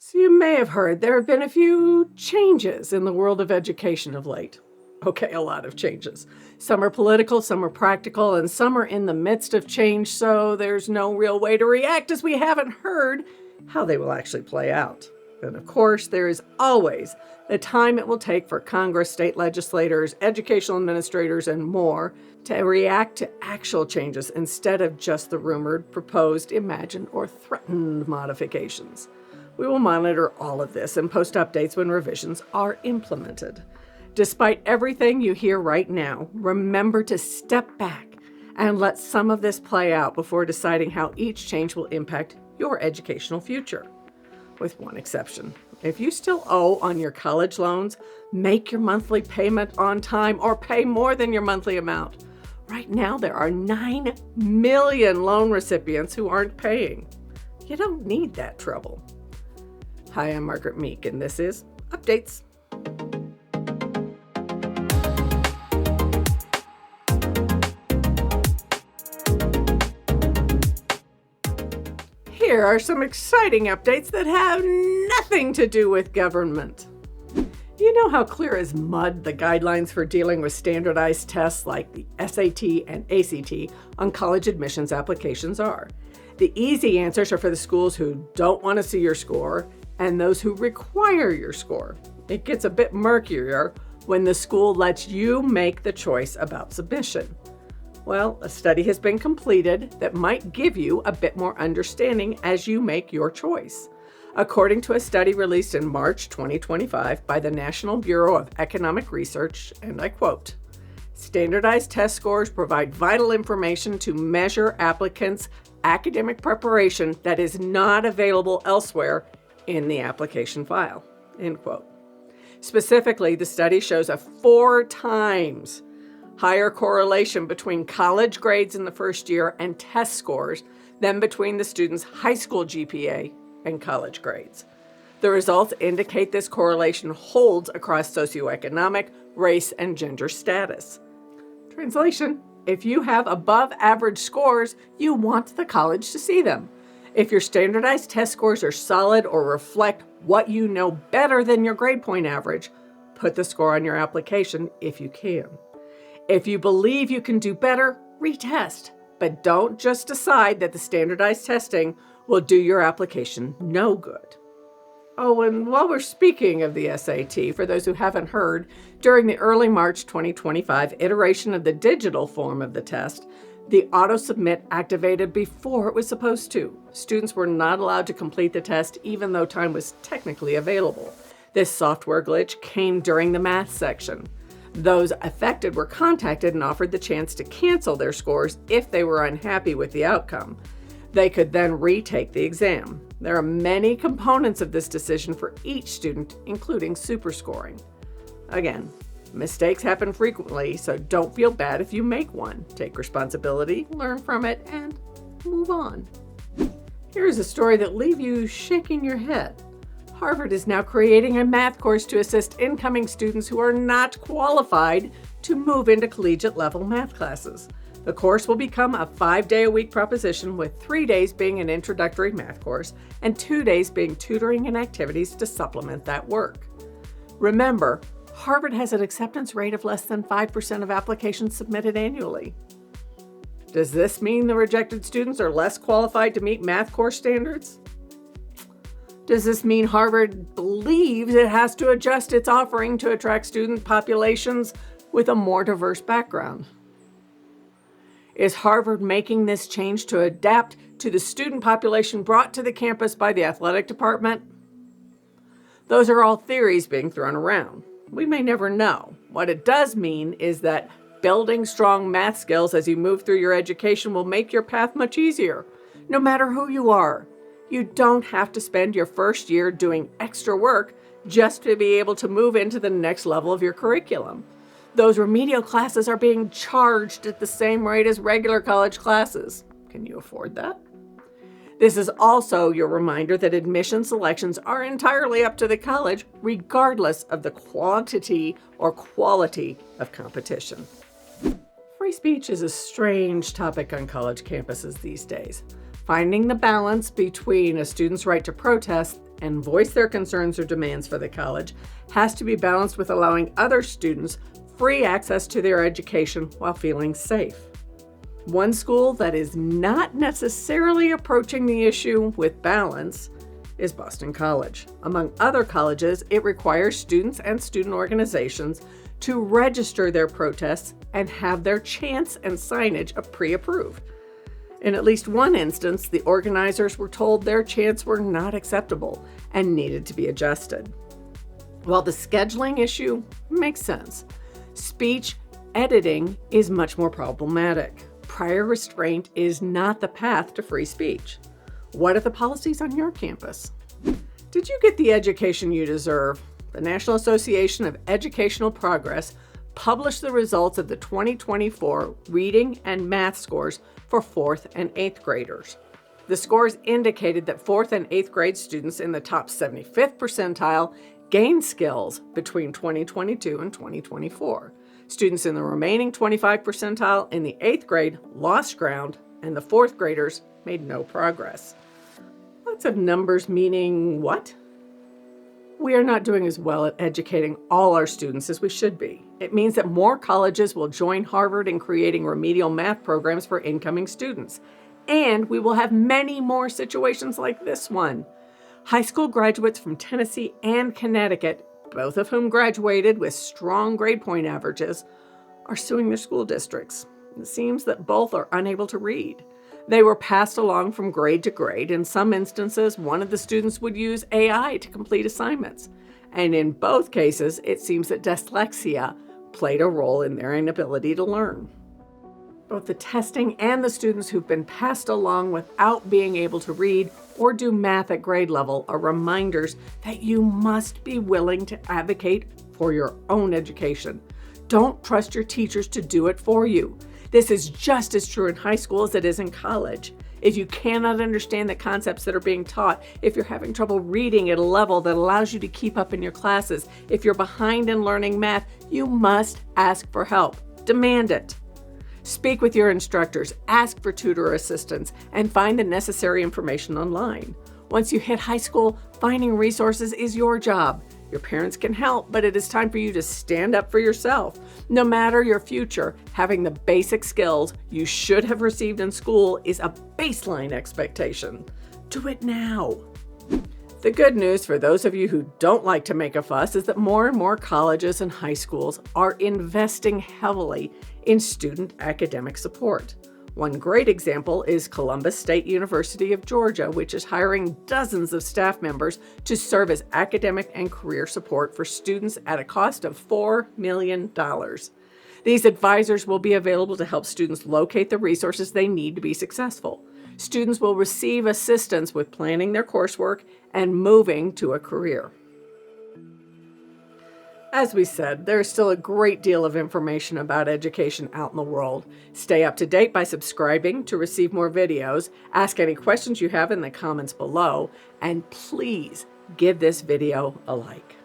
So you may have heard there have been a few changes in the world of education of late. Okay, a lot of changes. Some are political, some are practical, and some are in the midst of change, so there's no real way to react as we haven't heard how they will actually play out. And of course, there is always the time it will take for Congress, state legislators, educational administrators, and more to react to actual changes instead of just the rumored, proposed, imagined, or threatened modifications. We will monitor all of this and post updates when revisions are implemented. Despite everything you hear right now, remember to step back and let some of this play out before deciding how each change will impact your educational future. With one exception. If you still owe on your college loans, make your monthly payment on time or pay more than your monthly amount. Right now, there are 9 million loan recipients who aren't paying. You don't need that trouble. Hi, I'm Margaret Meek, and this is Updates. Here are some exciting updates that have nothing to do with government. You know how clear as mud the guidelines for dealing with standardized tests like the SAT and ACT on college admissions applications are. The easy answers are for the schools who don't want to see your score and those who require your score. It gets a bit murkier when the school lets you make the choice about submission. Well, a study has been completed that might give you a bit more understanding as you make your choice. According to a study released in March 2025 by the National Bureau of Economic Research, and I quote, "Standardized test scores provide vital information to measure applicants' academic preparation that is not available elsewhere in the application file," end quote. Specifically, the study shows a 4 times higher correlation between college grades in the first year and test scores than between the student's high school GPA and college grades. The results indicate this correlation holds across socioeconomic, race, and gender status. Translation: if you have above average scores, you want the college to see them. If your standardized test scores are solid or reflect what you know better than your grade point average, put the score on your application if you can. If you believe you can do better, retest, but don't just decide that the standardized testing will do your application no good. Oh, and while we're speaking of the SAT, for those who haven't heard, during the early March 2025 iteration of the digital form of the test, the auto-submit activated before it was supposed to. Students were not allowed to complete the test even though time was technically available. This software glitch came during the math section. Those affected were contacted and offered the chance to cancel their scores if they were unhappy with the outcome. They could then retake the exam. There are many components of this decision for each student, including superscoring. Again, mistakes happen frequently, so don't feel bad if you make one. Take responsibility, learn from it, and move on. Here's a story that leaves you shaking your head. Harvard is now creating a math course to assist incoming students who are not qualified to move into collegiate-level math classes. The course will become a 5-day-a-week proposition, with 3 days being an introductory math course and 2 days being tutoring and activities to supplement that work. Remember, Harvard has an acceptance rate of less than 5% of applications submitted annually. Does this mean the rejected students are less qualified to meet math course standards? Does this mean Harvard believes it has to adjust its offering to attract student populations with a more diverse background? Is Harvard making this change to adapt to the student population brought to the campus by the athletic department? Those are all theories being thrown around. We may never know. What it does mean is that building strong math skills as you move through your education will make your path much easier, no matter who you are. You don't have to spend your first year doing extra work just to be able to move into the next level of your curriculum. Those remedial classes are being charged at the same rate as regular college classes. Can you afford that? This is also your reminder that admission selections are entirely up to the college, regardless of the quantity or quality of competition. Free speech is a strange topic on college campuses these days. Finding the balance between a student's right to protest and voice their concerns or demands for the college has to be balanced with allowing other students free access to their education while feeling safe. One school that is not necessarily approaching the issue with balance is Boston College. Among other colleges, it requires students and student organizations to register their protests and have their chants and signage pre-approved. In at least one instance, the organizers were told their chants were not acceptable and needed to be adjusted. While the scheduling issue makes sense, speech editing is much more problematic. Prior restraint is not the path to free speech. What are the policies on your campus? Did you get the education you deserve? The National Association of Educational Progress published the results of the 2024 reading and math scores for 4th and 8th graders. The scores indicated that 4th and 8th grade students in the top 75th percentile gained skills between 2022 and 2024. Students in the remaining 25th percentile in the 8th grade lost ground, and the 4th graders made no progress. Lots of numbers meaning what? We are not doing as well at educating all our students as we should be. It means that more colleges will join Harvard in creating remedial math programs for incoming students. And we will have many more situations like this one. High school graduates from Tennessee and Connecticut, both of whom graduated with strong grade point averages, are suing their school districts. It seems that both are unable to read. They were passed along from grade to grade. In some instances, one of the students would use AI to complete assignments. And in both cases, it seems that dyslexia played a role in their inability to learn. Both the testing and the students who've been passed along without being able to read or do math at grade level are reminders that you must be willing to advocate for your own education. Don't trust your teachers to do it for you. This is just as true in high school as it is in college. If you cannot understand the concepts that are being taught, if you're having trouble reading at a level that allows you to keep up in your classes, if you're behind in learning math, you must ask for help. Demand it. Speak with your instructors, ask for tutor assistance, and find the necessary information online. Once you hit high school, finding resources is your job. Your parents can help, but it is time for you to stand up for yourself. No matter your future, having the basic skills you should have received in school is a baseline expectation. Do it now. The good news for those of you who don't like to make a fuss is that more and more colleges and high schools are investing heavily in student academic support. One great example is Columbus State University of Georgia, which is hiring dozens of staff members to serve as academic and career support for students at a cost of $4 million. These advisors will be available to help students locate the resources they need to be successful. Students will receive assistance with planning their coursework and moving to a career. As we said, there is still a great deal of information about education out in the world. Stay up to date by subscribing to receive more videos. Ask any questions you have in the comments below, and please give this video a like.